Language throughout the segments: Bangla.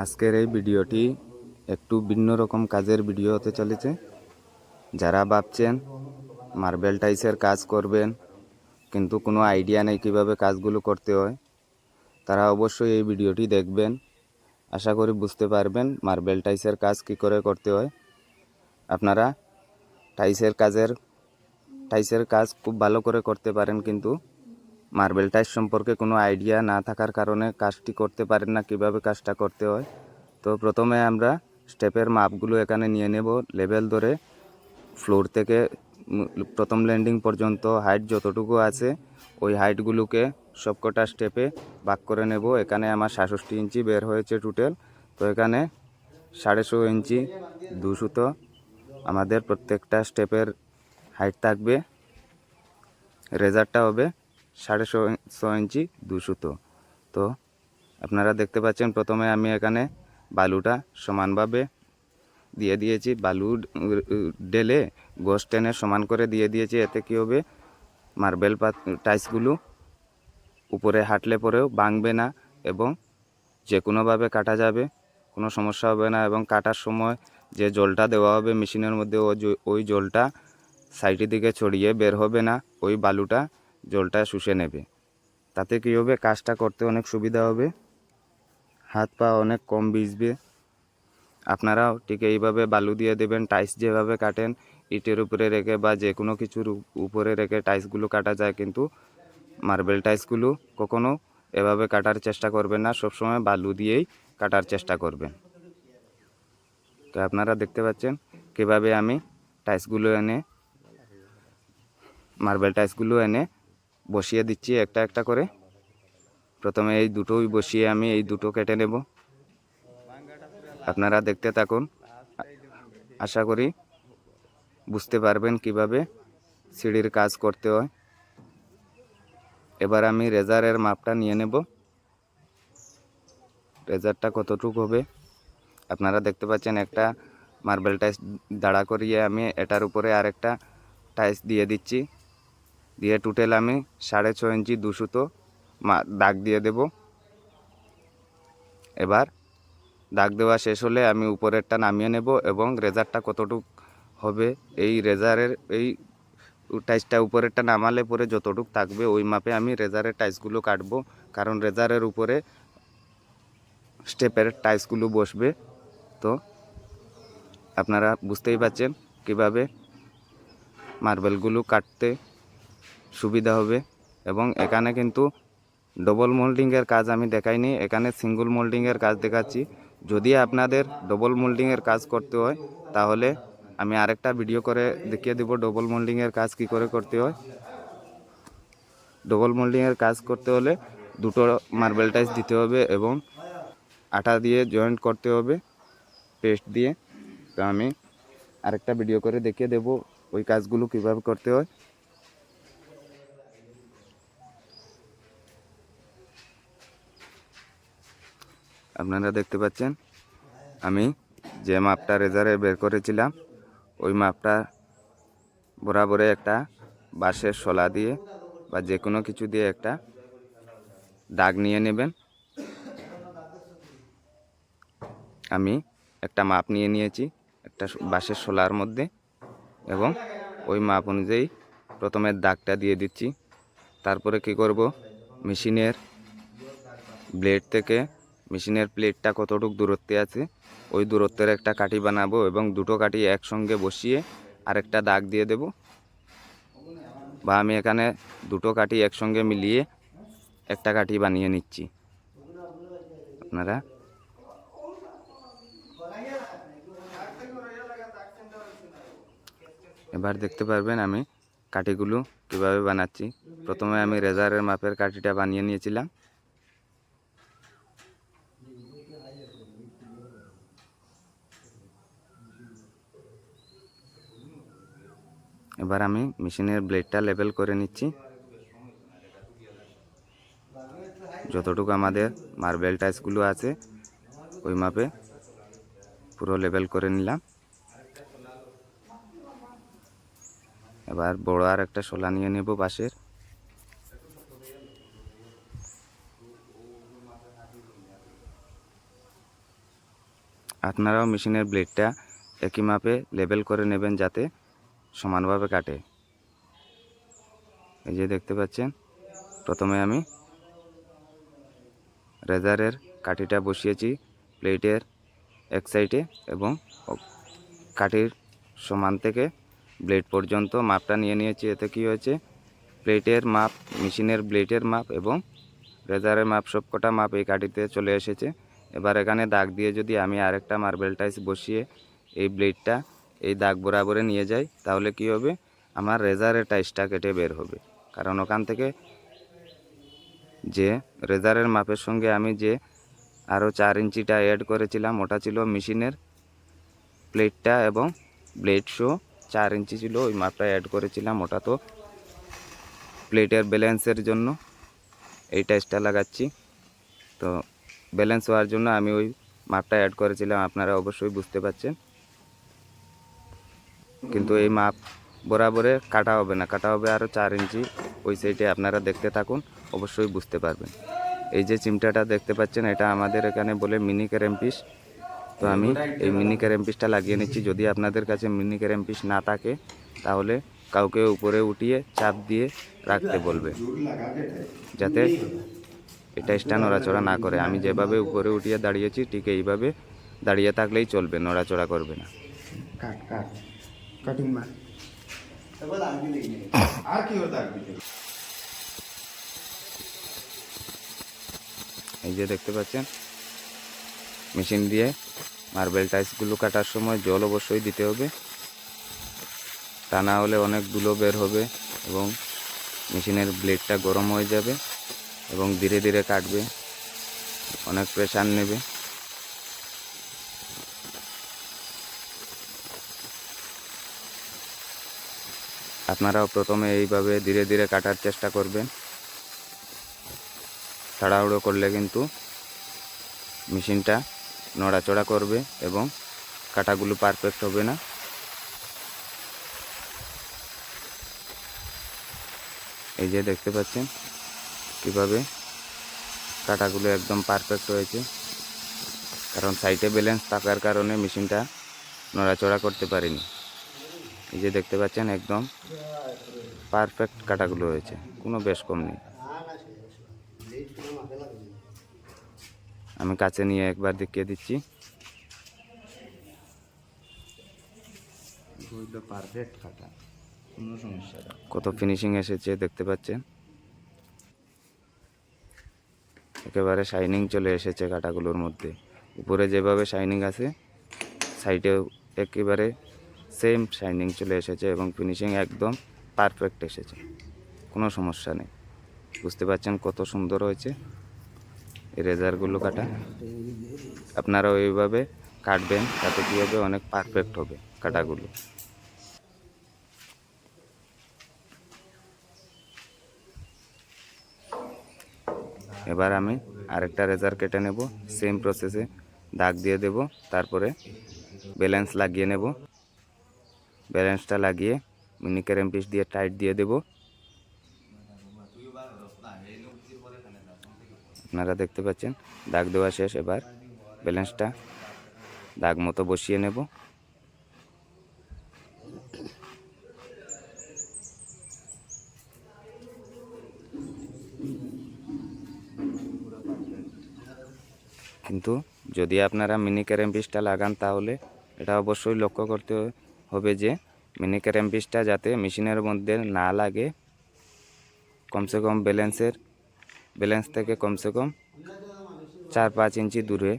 আজকের এই ভিডিওটি একটু ভিন্ন রকম কাজের ভিডিও হতে চলেছে। যারা ভাবছেন মার্বেল টাইলসের কাজ করবেন কিন্তু কোনো আইডিয়া নেই কিভাবে কাজগুলো করতে হয়, তারা অবশ্যই এই ভিডিওটি দেখবেন। আশা করি বুঝতে পারবেন মার্বেল টাইলসের কাজ কী করে করতে হয়। আপনারা টাইলসের কাজ খুব ভালো করে করতে পারেন, কিন্তু মার্বেল টাইলস সম্পর্কে কোনো আইডিয়া না থাকার কারণে কাজটি করতে পারেন না কিভাবে কাজটা করতে হয়। তো প্রথমে আমরা স্টেপের মাপগুলো এখানে নিয়ে নেব। লেভেল ধরে ফ্লোর থেকে প্রথম ল্যান্ডিং পর্যন্ত হাইট যতটুকু আছে ওই হাইটগুলোকে সবকটা স্টেপে ভাগ করে নেব। এখানে আমার 67 ইঞ্চি বের হয়েছে টোটাল। তো এখানে 16.5 ইঞ্চি 2 সুতো আমাদের প্রত্যেকটা স্টেপের হাইট থাকবে। রেজারটা হবে 6.5 ইঞ্চি 2 সুতো। তো আপনারা দেখতে পাচ্ছেন প্রথমে আমি এখানে বালুটা সমানভাবে দিয়ে দিয়েছি। বালু ঢেলে গোস টেনে সমান করে দিয়ে দিয়েছি। এতে কী হবে, মার্বেল টাইলসগুলো উপরে হাঁটলে পরেও ভাঙবে না এবং যে কোনোভাবে কাটা যাবে, কোনো সমস্যা হবে না। এবং কাটার সময় যে জলটা দেওয়া হবে মেশিনের মধ্যে ওই জলটা সাইডের দিকে ছড়িয়ে বের হবে না, ওই বালুটা জলটা শুষে নেবে। তাতে কী হবে, কাজটা করতে অনেক সুবিধা হবে, হাত পা অনেক কম ভিজবে। আপনারাও ঠিক এইভাবে বালু দিয়ে দেবেন। টাইলস যেভাবে কাটেন ইটের উপরে রেখে বা যে কোনো কিছুর উপরে রেখে টাইলসগুলো কাটা যায়, কিন্তু মার্বেল টাইলসগুলো কখনো এভাবে কাটার চেষ্টা করবেন না, সবসময় বালু দিয়েই কাটার চেষ্টা করবেন। তো আপনারা দেখতে পাচ্ছেন কীভাবে আমি মার্বেল টাইলসগুলো এনে বসিয়ে দিচ্ছি একটা একটা করে। প্রথমে এই দুটোই বসিয়ে আমি এই দুটো কেটে নেব। আপনারা দেখতে থাকুন, আশা করি বুঝতে পারবেন কিভাবে সিঁড়ির কাজ করতে হয়। এবার আমি রেজারের মাপটা নিয়ে নেব। রেজারটা কতটুকু হবে আপনারা দেখতে পাচ্ছেন। একটা মার্বেল টাইলস দাঁড়া করিয়ে আমি এটার উপরে আরেকটা টাইলস দিয়ে দিচ্ছি। দিয়ে টোটাল আমি 6.5 ইঞ্চি 2 সুতো দাগ দিয়ে দেব। এবার দাগ দেওয়া শেষ হলে আমি উপরেরটা নামিয়ে নেব এবং রেজারটা কতটুকু হবে, এই রেজারের এই টাইলসটা উপরেরটা নামালে পরে যতটুকু থাকবে ওই মাপে আমি রেজারের টাইলসগুলো কাটবো, কারণ রেজারের উপরে স্টেপের টাইলসগুলো বসবে। তো আপনারা বুঝতেই পাচ্ছেন কিভাবে মার্বেলগুলো কাটতে সুবিধা হবে। এবং এখানে কিন্তু ডবল মোল্ডিংয়ের কাজ আমি দেখাইনি, এখানে সিঙ্গল মোল্ডিংয়ের কাজ দেখাচ্ছি। যদি আপনাদের ডবল মোল্ডিংয়ের কাজ করতে হয় তাহলে আমি আরেকটা ভিডিও করে দেখিয়ে দেব ডবল মোল্ডিংয়ের কাজ কি করে করতে হয়। ডবল মোল্ডিংয়ের কাজ করতে হলে দুটো মার্বেল টাইলস দিতে হবে এবং আটা দিয়ে জয়েন্ট করতে হবে পেস্ট দিয়ে। তো আমি আরেকটা ভিডিও করে দেখিয়ে দেব ওই কাজগুলো কিভাবে করতে হয়। আপনারা দেখতে পাচ্ছেন আমি যে মাপটা রেজারে বের করেছিলাম ওই মাপটা বরাবরে একটা বাঁশের শলা দিয়ে বা যে কোনো কিছু দিয়ে একটা দাগ নিয়ে নেবেন। আমি একটা মাপ নিয়ে নিয়েছি একটা বাঁশের শলার মধ্যে এবং ওই মাপ অনুযায়ী প্রথমে দাগটা দিয়ে দিচ্ছি। তারপরে কি করব, মেশিনের ব্লেড থেকে মেশিনের প্লেটটা কতটুকু দূরত্বে আছে ওই দূরত্বের একটা কাঠি বানাবো এবং দুটো কাঠি একসঙ্গে বসিয়ে আরেকটা দাগ দিয়ে দেব। বা আমি এখানে দুটো কাঠি একসঙ্গে মিলিয়ে একটা কাঠি বানিয়ে নিচ্ছি। আপনারা এবার দেখতে পারবেন আমি কাঠিগুলো কিভাবে বানাচ্ছি। প্রথমে আমি রেজারের মাপের কাঠিটা বানিয়ে নিয়েছিলাম। এবার আমি মেশিনের ব্লেডটা লেভেল করে নিচ্ছি। যতটুকু আমাদের মার্বেল টাইলসগুলো আছে ওই মাপে পুরো লেভেল করে নিলাম। এবার বড় আর একটা শলা নিয়ে নেব বাঁশের। আপনারাও মেশিনের ব্লেডটা একই মাপে লেবেল করে নেবেন যাতে সমানভাবে কাটে। এই যে দেখতে পাচ্ছেন, প্রথমে আমি রেজারের কাঠিটা বসিয়েছি প্লেটের এক সাইডে এবং কাঠির সমান থেকে ব্লেড পর্যন্ত মাপটা নিয়ে নিয়েছি। এতে কি হয়েছে, প্লেটের মাপ, মেশিনের ব্লেডের মাপ এবং রেজারের মাপ সবকটা মাপ এই কাঠিতে চলে এসেছে। এবার এখানে দাগ দিয়ে যদি আমি আরেকটা মার্বেল টাইস বসিয়ে এই ব্লেডটা এই দাগ বরাবরে নিয়ে যাই, তাহলে কি হবে, আমার রেজারের টাইসটা কেটে বের হবে। কারণ ওখান থেকে যে রেজারের মাপের সঙ্গে আমি যে আরও 4 ইঞ্চিটা অ্যাড করেছিলাম, ওটা ছিল মেশিনের প্লেটটা এবং ব্লেড শো 4 ইঞ্চি ছিল, ওই মাপটা অ্যাড করেছিলাম। ওটা তো প্লেটের ব্যালেন্সের জন্য এই টাইসটা লাগাচ্ছি, তো ব্যালেন্স হওয়ার জন্য আমি ওই মাপটা অ্যাড করেছিলাম, আপনারা অবশ্যই বুঝতে পারছেন। কিন্তু এই মাপ বরাবরে কাটা হবে না, কাটা হবে আরও 4 ইঞ্চি ওই সাইডে। আপনারা দেখতে থাকুন, অবশ্যই বুঝতে পারবেন। এই যে চিমটাটা দেখতে পাচ্ছেন, এটা আমাদের এখানে বলে মিনি ক্যারেমপিস। তো আমি এই মিনি ক্যারেমপিসটা লাগিয়ে নিচ্ছি। যদি আপনাদের কাছে মিনি ক্যারেমপিস না থাকে তাহলে কাউকে উপরে উঠিয়ে চাপ দিয়ে রাখতে বলবে, যাতে এটা স্ট্যান্ড নড়াচড়া না করে। আমি যেভাবে উপরে উঠিয়ে দাঁড়িয়েছি ঠিক এইভাবে দাঁড়িয়ে থাকলেই চলবে, নড়াচড়া করবে না। কাটিং মার আর কি হতো এই যে দেখতে পাচ্ছেন, মেশিন দিয়ে মার্বেল টাইলসগুলো কাটার সময় জল অবশ্যই দিতে হবে, তা না হলে অনেক ধুলো বের হবে এবং মেশিনের ব্লেডটা গরম হয়ে যাবে এবং ধীরে ধীরে কাটবে, অনেক প্রেশার নেবে। আপনারাও প্রথমে এইভাবে ধীরে ধীরে কাটার চেষ্টা করবেন। তাড়াহুড়ো করলে কিন্তু মেশিনটা নড়াচড়া করবে এবং কাটাগুলো পারফেক্ট হবে না। এই যে দেখতে পাচ্ছেন কিভাবে কাটাগুলো একদম পারফেক্ট হয়েছে, কারণ সাইডে ব্যালেন্স থাকার কারণে মেশিনটা নড়াচড়া করতে পারিনি। এই যে দেখতে পাচ্ছেন একদম পারফেক্ট কাটাগুলো হয়েছে, কোনো বেশ কম নেই। আমি কাছে নিয়ে একবার দেখিয়ে দিচ্ছি। পারফেক্ট কাটা, কোনো সমস্যা না। কত ফিনিশিং এসেছে দেখতে পাচ্ছেন, একেবারে শাইনিং চলে এসেছে কাটাগুলোর মধ্যে। উপরে যেভাবে শাইনিং আছে সাইডেও একেবারে সেম শাইনিং চলে এসেছে এবং ফিনিশিং একদম পারফেক্ট এসেছে, কোনো সমস্যা নেই। বুঝতে পারছেন কত সুন্দর হয়েছে এই রেজারগুলো কাটা। আপনারাও এইভাবে কাটবেন, তাতে কী হবে, অনেক পারফেক্ট হবে কাটাগুলো। এবার আমি আরেকটা রেজার কেটে নেব, সেম প্রসেসে দাগ দিয়ে দেব, তারপরে ব্যালেন্স লাগিয়ে নেব। ব্যালেন্সটা লাগিয়ে মিনি ক্যারেমপিস দিয়ে টাইট দিয়ে দেব। আপনারা দেখতে পাচ্ছেন দাগ দেওয়া শেষ। এবার ব্যালেন্সটা দাগ মতো বসিয়ে নেব। কিন্তু যদি আপনারা মিনি ক্যারেমপিসটা লাগান তাহলে এটা অবশ্যই লক্ষ্য করতে হবে যে মিনি ক্যারেমপিসটা যাতে মেশিনের মধ্যে না লাগে। কমসে কম ব্যালেন্স থেকে কমসে কম 4-5 ইঞ্চি দূরে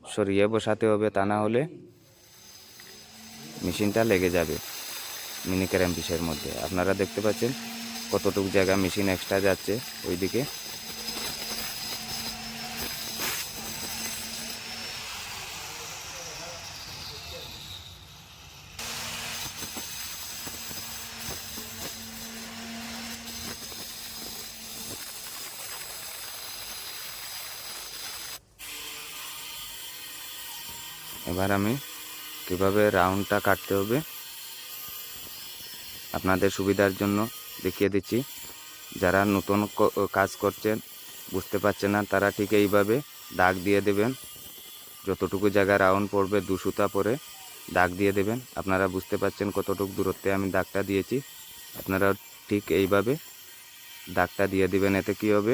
সরিয়ে বসাতে হবে, তা না হলে মেশিনটা লেগে যাবে মিনি ক্যারেমপিসের মধ্যে। আপনারা দেখতে পাচ্ছেন কতটুকু জায়গা মেশিন এক্সট্রা যাচ্ছে ওইদিকে। এবার আমি কীভাবে রাউন্ডটা কাটতে হবে আপনাদের সুবিধার জন্য দেখিয়ে দিচ্ছি। যারা নতুন কাজ করছেন, বুঝতে পারছেন না, তারা ঠিক এইভাবে দাগ দিয়ে দেবেন যতটুকু জায়গা রাউন্ড পড়বে 2 সুতা পরে দাগ দিয়ে দেবেন। আপনারা বুঝতে পারছেন কতটুকু দূরত্বে আমি দাগটা দিয়েছি। আপনারা ঠিক এইভাবে দাগটা দিয়ে দিবেন। এতে কি হবে,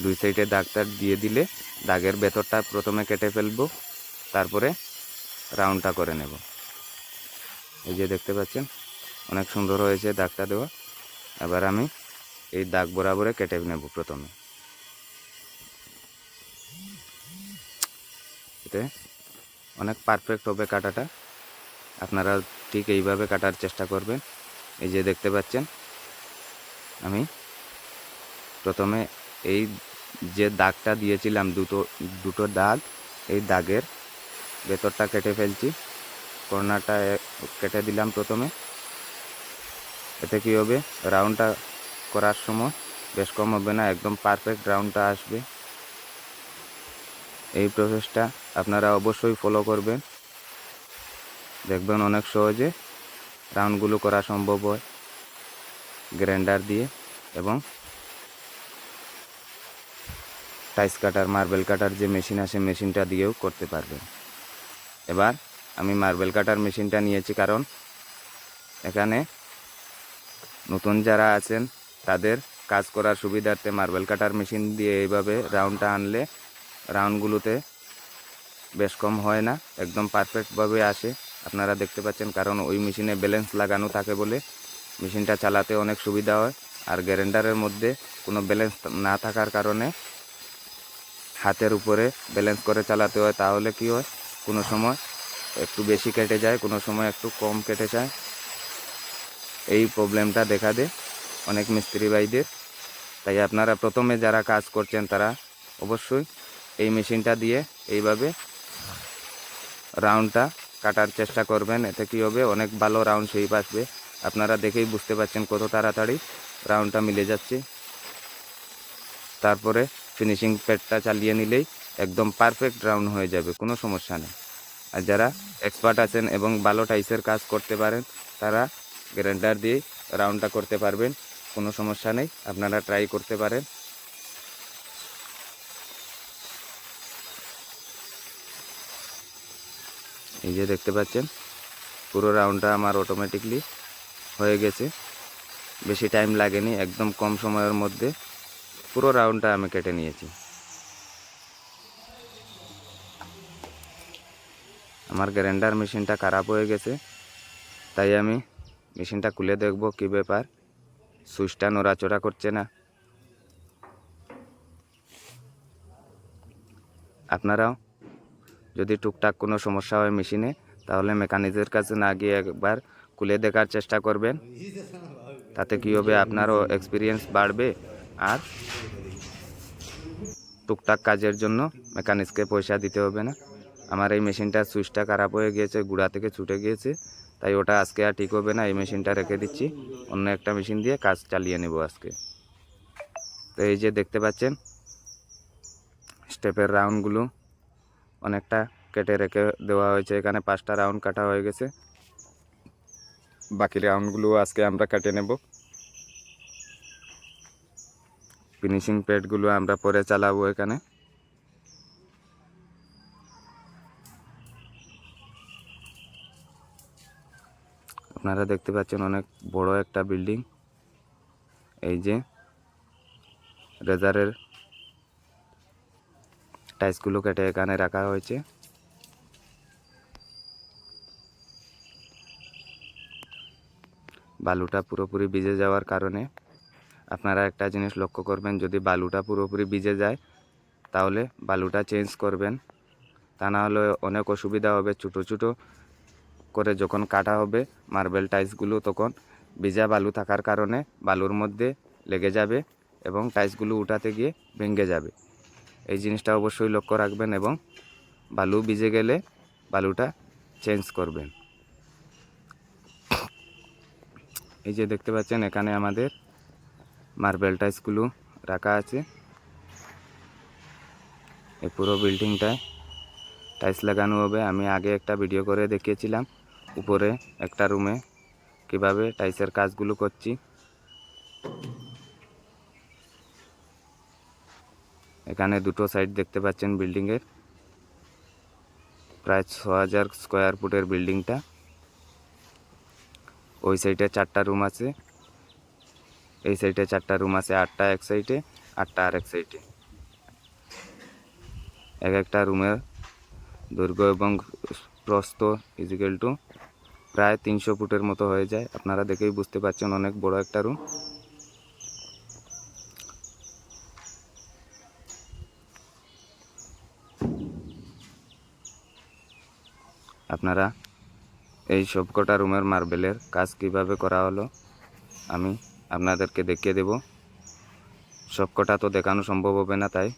2 সাইডে দাগটা দিয়ে দিলে দাগের ভেতরটা প্রথমে কেটে ফেলবো, তারপরে রাউন্ডটা করে নেব। এই যে দেখতে পাচ্ছেন অনেক সুন্দর হয়েছে দাগটা দেওয়া। এবার আমি এই দাগ বরাবরে কেটে নেব প্রথমে। এতে অনেক পারফেক্ট হবে কাটাটা। আপনারা ঠিক এইভাবে কাটার চেষ্টা করবেন। এই যে দেখতে পাচ্ছেন আমি প্রথমে এই যে দাগটা দিয়েছিলাম দুটো দাগ, এই দাগের ভেতরটা কেটে ফেলছি। কর্নারটা কেটে দিলাম প্রথমে। এতে কি হবে, রাউন্ডটা করার সময় বেশ কম হবে না, একদম পারফেক্ট রাউন্ডটা আসবে। এই প্রসেসটা আপনারা অবশ্যই ফলো করবেন, দেখবেন অনেক সহজে রাউন্ডগুলো করা সম্ভব হয় গ্রাইন্ডার দিয়ে এবং টাইস কাটার, মার্বেল কাটার যে মেশিন আছে মেশিনটা দিয়েও করতে পারবেন। এবার আমি মার্বেল কাটার মেশিনটা নিয়েছি কারণ এখানে নতুন যারা আছেন তাদের কাজ করার সুবিধার্থে মার্বেল কাটার মেশিন দিয়ে এইভাবে রাউন্ডটা আনলে রাউন্ডগুলোতে বেশ কম হয় না, একদম পারফেক্টভাবে আসে। আপনারা দেখতে পাচ্ছেন কারণ ওই মেশিনে ব্যালেন্স লাগানো থাকে বলে মেশিনটা চালাতে অনেক সুবিধা হয়। আর গ্রাইন্ডারের মধ্যে কোনো ব্যালেন্স না থাকার কারণে হাতের উপরে ব্যালেন্স করে চালাতে হয়। তাহলে কি হয়, কোনো সময় একটু বেশি কেটে যায়, কোনো সময় একটু কম কেটে যায়। এই প্রবলেমটা দেখা দেয় অনেক মিস্ত্রি ভাইদের। তাই আপনারা প্রথমে যারা কাজ করছেন তারা অবশ্যই এই মেশিনটা দিয়ে এইভাবে রাউন্ডটা কাটার চেষ্টা করবেন। এতে কী হবে, অনেক ভালো রাউন্ড শেপ আসবে। আপনারা দেখেই বুঝতে পারছেন কত তাড়াতাড়ি রাউন্ডটা মিলে যাচ্ছে। তারপরে ফিনিশিং প্যাডটা চালিয়ে নিলেই একদম পারফেক্ট রাউন্ড হয়ে যাবে, কোনো সমস্যা নেই। আর যারা এক্সপার্ট আছেন এবং ভালো টাইসের কাজ করতে পারেন তারা গ্রাইন্ডার দিয়ে রাউন্ডটা করতে পারবেন, কোনো সমস্যা নেই। আপনারা ট্রাই করতে পারেন। এই যে দেখতে পাচ্ছেন পুরো রাউন্ডটা আমার অটোমেটিকলি হয়ে গেছে, বেশি টাইম লাগেনি, একদম কম সময়ের মধ্যে পুরো রাউন্ডটা আমি কেটে নিয়েছি। আমার গ্রাইন্ডার মেশিনটা খারাপ হয়ে গেছে, তাই আমি মেশিনটা খুলে দেখব কী ব্যাপার, সুইচটা নড়াচড়া করছে না। আপনারাও যদি টুকটাক কোনো সমস্যা হয় মেশিনে, তাহলে মেকানিকের কাছে না গিয়ে একবার খুলে দেখার চেষ্টা করবেন। তাতে কী হবে, আপনারও এক্সপিরিয়েন্স বাড়বে আর টুকটাক কাজের জন্য মেকানিককে পয়সা দিতে হবে না। আমার এই মেশিনটার সুইচটা খারাপ হয়ে গিয়েছে, গুঁড়া থেকে ছুটে গিয়েছে, তাই ওটা আজকে আর ঠিক হবে না। এই মেশিনটা রেখে দিচ্ছি, অন্য একটা মেশিন দিয়ে কাজ চালিয়ে নেব আজকে। তো এই যে দেখতে পাচ্ছেন স্টেপের রাউন্ডগুলো অনেকটা কেটে রেখে দেওয়া হয়েছে। এখানে 5টা রাউন্ড কাটা হয়ে গেছে, বাকি রাউন্ডগুলো আজকে আমরা কেটে নেব। ফিনিশিং প্যাডগুলো আমরা পরে চালাবো। এখানে আপনারা দেখতে পাচ্ছেন অনেক বড় একটা বিল্ডিং। এই যে রেজারের টাইলসগুলো কেটে এখানে রাখা হয়েছে। বালুটা পুরোপুরি ভিজে যাওয়ার কারণে আপনারা একটা জিনিস লক্ষ্য করবেন, যদি বালুটা পুরোপুরি ভিজে যায় তাহলে বালুটা চেঞ্জ করবেন, তা না হলে অনেক অসুবিধা হবে। ছোটো ছোটো করে যখন কাটা হবে মার্বেল টাইলসগুলো, তখন ভিজা বালু থাকার কারণে বালুর মধ্যে লেগে যাবে এবং টাইলসগুলো উঠাতে গিয়ে ভেঙে যাবে। এই জিনিসটা অবশ্যই লক্ষ্য রাখবেন এবং বালু ভিজে গেলে বালুটা চেঞ্জ করবেন। এই যে দেখতে পাচ্ছেন এখানে আমাদের মার্বেল টাইলসগুলো রাখা আছে। এই পুরো বিল্ডিংটায় টাইলস লাগানো হবে। আমি আগে একটা ভিডিও করে দেখিয়েছিলাম উপরে একটা রুমে কিভাবে টাইলসের কাজগুলো করছি। এখানে দুটো সাইড দেখতে পাচ্ছেন বিল্ডিংয়ের। প্রায় 6000 স্কোয়ার ফুটের বিল্ডিংটা। ওই সাইডে 4টা রুম আছে, এই সাইডে 4টা রুম আছে, 8টা এক সাইডে, 8টা আরেক সাইডে। এক একটা রুমের দৈর্ঘ্য এবং প্রস্থ ইজিক্যাল টু প্রায় 300 ফুটের মতো হয়ে যায়। আপনারা দেখেই বুঝতে পারছেন অনেক বড় একটা রুম। আপনারা এই সবকটা রুমের মার্বেলের কাজ কিভাবে করা হলো আমি আপনাদেরকে দেখিয়ে দেব। সবকটা তো দেখানো সম্ভব হবে না, তাই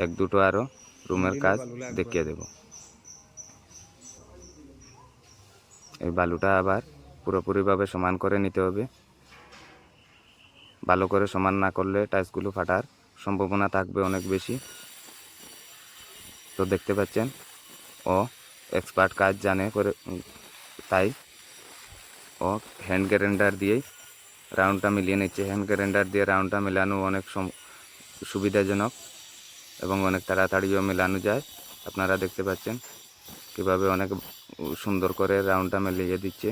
এক দুটো আরও রুমের কাজ দেখিয়ে দেব। এই বালুটা আবার পুরোপুরিভাবে সমান করে নিতে হবে। ভালো করে সমান না করলে টাইলসগুলো ফাটার সম্ভাবনা থাকবে অনেক বেশি। তো দেখতে পাচ্ছেন ও এক্সপার্ট কাজ জানে করে, তাই ও হ্যান্ড গ্রাইন্ডার দিয়েই রাউন্ডটা মিলিয়ে নিচ্ছে। হ্যান্ড গ্রাইন্ডার দিয়ে রাউন্ডটা মেলানো অনেক সুবিধাজনক এবং অনেক তাড়াতাড়িও মেলানো যায়। আপনারা দেখতে পাচ্ছেন কীভাবে অনেক সুন্দর করে রাউন্ডটা মিলিয়ে দিচ্ছে।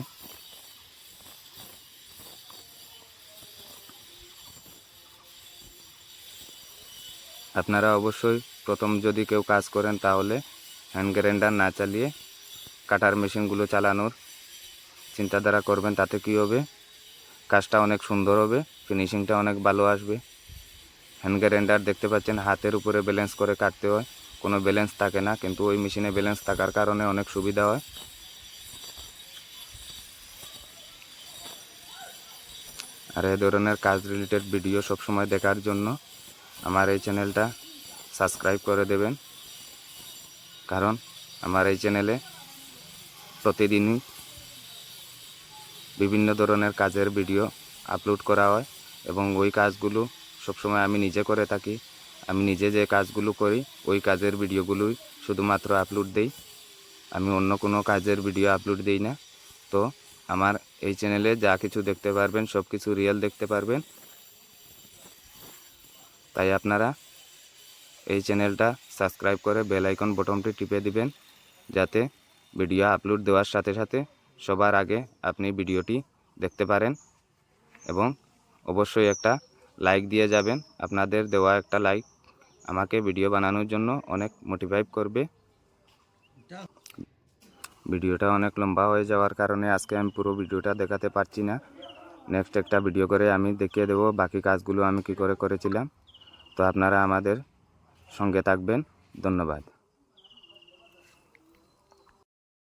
আপনারা অবশ্যই প্রথম যদি কেউ কাজ করেন তাহলে হ্যান্ড গ্রাইন্ডার না চালিয়ে কাটার মেশিনগুলো চালানোর চিন্তাধারা করবেন। তাতে কী হবে, কাজটা অনেক সুন্দর হবে, ফিনিশিংটা অনেক ভালো আসবে। হ্যান্ড গ্রাইন্ডার দেখতে পাচ্ছেন হাতের উপরে ব্যালেন্স করে কাটতে হয়, কোনো ব্যালেন্স থাকে না, কিন্তু ওই মেশিনে ব্যালেন্স থাকার কারণে অনেক সুবিধা হয়। আর এই ধরনের কাজ রিলেটেড ভিডিও সবসময় দেখার জন্য আমার এই চ্যানেলটা সাবস্ক্রাইব করে দেবেন, কারণ আমার এই চ্যানেলে প্রতিদিনই বিভিন্ন ধরনের কাজের ভিডিও আপলোড করা হয় এবং ওই কাজগুলো সবসময় আমি নিজে করে থাকি। আমি নিজে যে কাজগুলো করি ওই কাজের ভিডিওগুলোই শুধুমাত্র আপলোড দেই, আমি অন্য কোনো কাজের ভিডিও আপলোড দিই না। তো আমার এই চ্যানেলে যা কিছু দেখতে পারবেন সব কিছু রিয়েল দেখতে পারবেন। তাই আপনারা এই চ্যানেলটা সাবস্ক্রাইব করে বেল আইকন বটনটি টিপে দিবেন, যাতে ভিডিও আপলোড দেওয়ার সাথে সাথে সবার আগে আপনি ভিডিওটি দেখতে পারেন। এবং অবশ্যই একটা লাইক দিয়ে যাবেন। আপনাদের দেওয়া একটা লাইক আমাকে ভিডিও বানানোর জন্য অনেক মোটিভেট করবে। ভিডিওটা অনেক লম্বা হয়ে যাওয়ার কারণে আজকে আমি পুরো ভিডিওটা দেখাতে পারছি না। নেক্সট একটা ভিডিও করে আমি দেখিয়ে দেবো বাকি কাজগুলো আমি কী করে করেছিলাম। তো আপনারা আমাদের সঙ্গে থাকবেন। ধন্যবাদ।